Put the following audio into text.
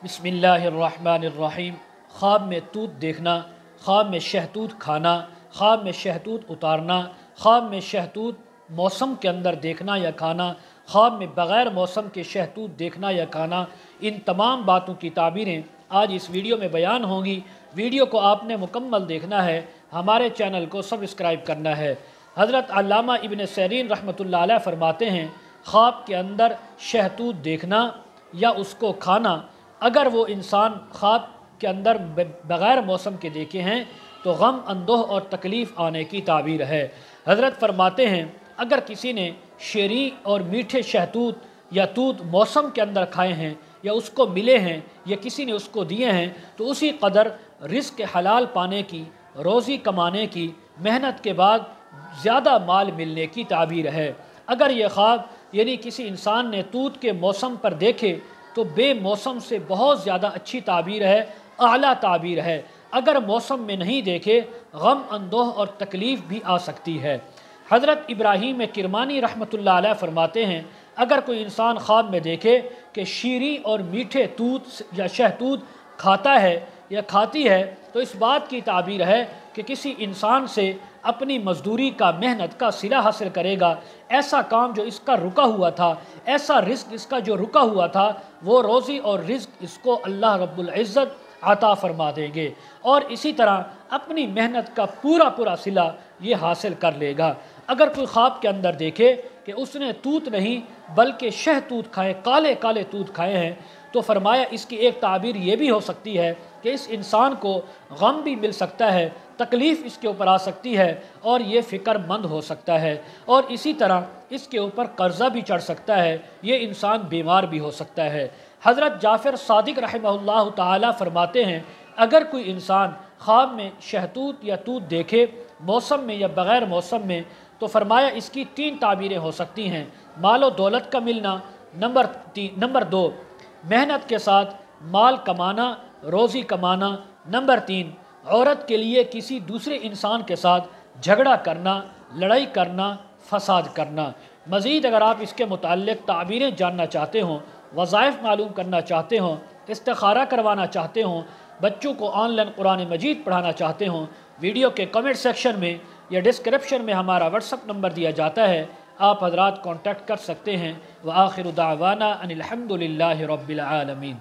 बिस्मिल्लाहिर्रहमानिर्रहीम। ख्वाब में तूत देखना, ख्वाब में शहतूत खाना, ख्वाब में शहतूत उतारना, ख्वाब में शहतूत मौसम के अंदर देखना या खाना, ख्वाब में बग़ैर मौसम के शहतूत देखना या खाना, इन तमाम बातों की ताबीरें आज इस वीडियो में बयान होंगी। वीडियो को आपने मुकम्मल देखना है, हमारे चैनल को सब्सक्राइब करना है। हज़रत अल्लामा इब्न सीरीन रहमतुल्लाह अलैह फरमाते हैं, ख्वाब के अंदर शहतूत देखना या उसको खाना, अगर वो इंसान ख्वाब के अंदर बग़ैर मौसम के देखे हैं तो गम, अंदोह और तकलीफ़ आने की ताबीर है। हज़रत फरमाते हैं, अगर किसी ने शेरी और मीठे शहतूत या तूत मौसम के अंदर खाए हैं या उसको मिले हैं या किसी ने उसको दिए हैं तो उसी कदर रिज़्क़ हलाल पाने की, रोज़ी कमाने की, मेहनत के बाद ज़्यादा माल मिलने की ताबीर है। अगर ये ख्वाब यानी किसी इंसान ने तूत के मौसम पर देखे तो बेमौसम से बहुत ज़्यादा अच्छी ताबीर है, आला ताबीर है। अगर मौसम में नहीं देखे, गम, अंदोह और तकलीफ़ भी आ सकती है। हज़रत इब्राहीम किरमानी रहमतुल्लाह अलैह फरमाते हैं, अगर कोई इंसान ख्वाब में देखे कि शीरी और मीठे तूत या शहतूत खाता है या खाती है तो इस बात की ताबीर है कि किसी इंसान से अपनी मज़दूरी का, मेहनत का सिला हासिल करेगा। ऐसा काम जो इसका रुका हुआ था, ऐसा रिज़्क़ इसका जो रुका हुआ था, वो रोज़ी और रिज़्क़ इसको अल्लाह रब्बुल इज़्ज़त अता फरमा देंगे और इसी तरह अपनी मेहनत का पूरा पूरा सिला ये हासिल कर लेगा। अगर कोई ख्वाब के अंदर देखे कि उसने तूत नहीं बल्कि शहतूत खाए, काले काले तूत खाए हैं, तो फरमाया इसकी एक ताबीर ये भी हो सकती है कि इस इंसान को गम भी मिल सकता है, तकलीफ़ इसके ऊपर आ सकती है और ये फ़िक्रमंद हो सकता है और इसी तरह इसके ऊपर कर्ज़ा भी चढ़ सकता है, ये इंसान बीमार भी हो सकता है। हज़रत जाफ़र सादिक रहमहुल्लाह ताला फरमाते हैं, अगर कोई इंसान ख्वाब में शहतूत या तूत देखे मौसम में या बग़ैर मौसम में तो फरमाया इसकी 3 ताबीरें हो सकती हैं। माल और दौलत का मिलना, नंबर 2 मेहनत के साथ माल कमाना, रोज़ी कमाना, नंबर 3 औरत के लिए किसी दूसरे इंसान के साथ झगड़ा करना, लड़ाई करना, फसाद करना। मज़ीद अगर आप इसके मुताल्लिक़ ताबीरें जानना चाहते हों, वज़ाइफ मालूम करना चाहते हों, इस्तिखारा करवाना चाहते हों, बच्चों को ऑनलाइन कुरान मजीद पढ़ाना चाहते हों, वीडियो के कमेंट सेक्शन में या डिस्क्रिप्शन में हमारा व्हाट्सअप नंबर दिया जाता है, आप हज़रात कॉन्टैक्ट कर सकते हैं। व आखिरु दावाना अनिल हम्दुलिल्लाहि रब्बिल आलमीन।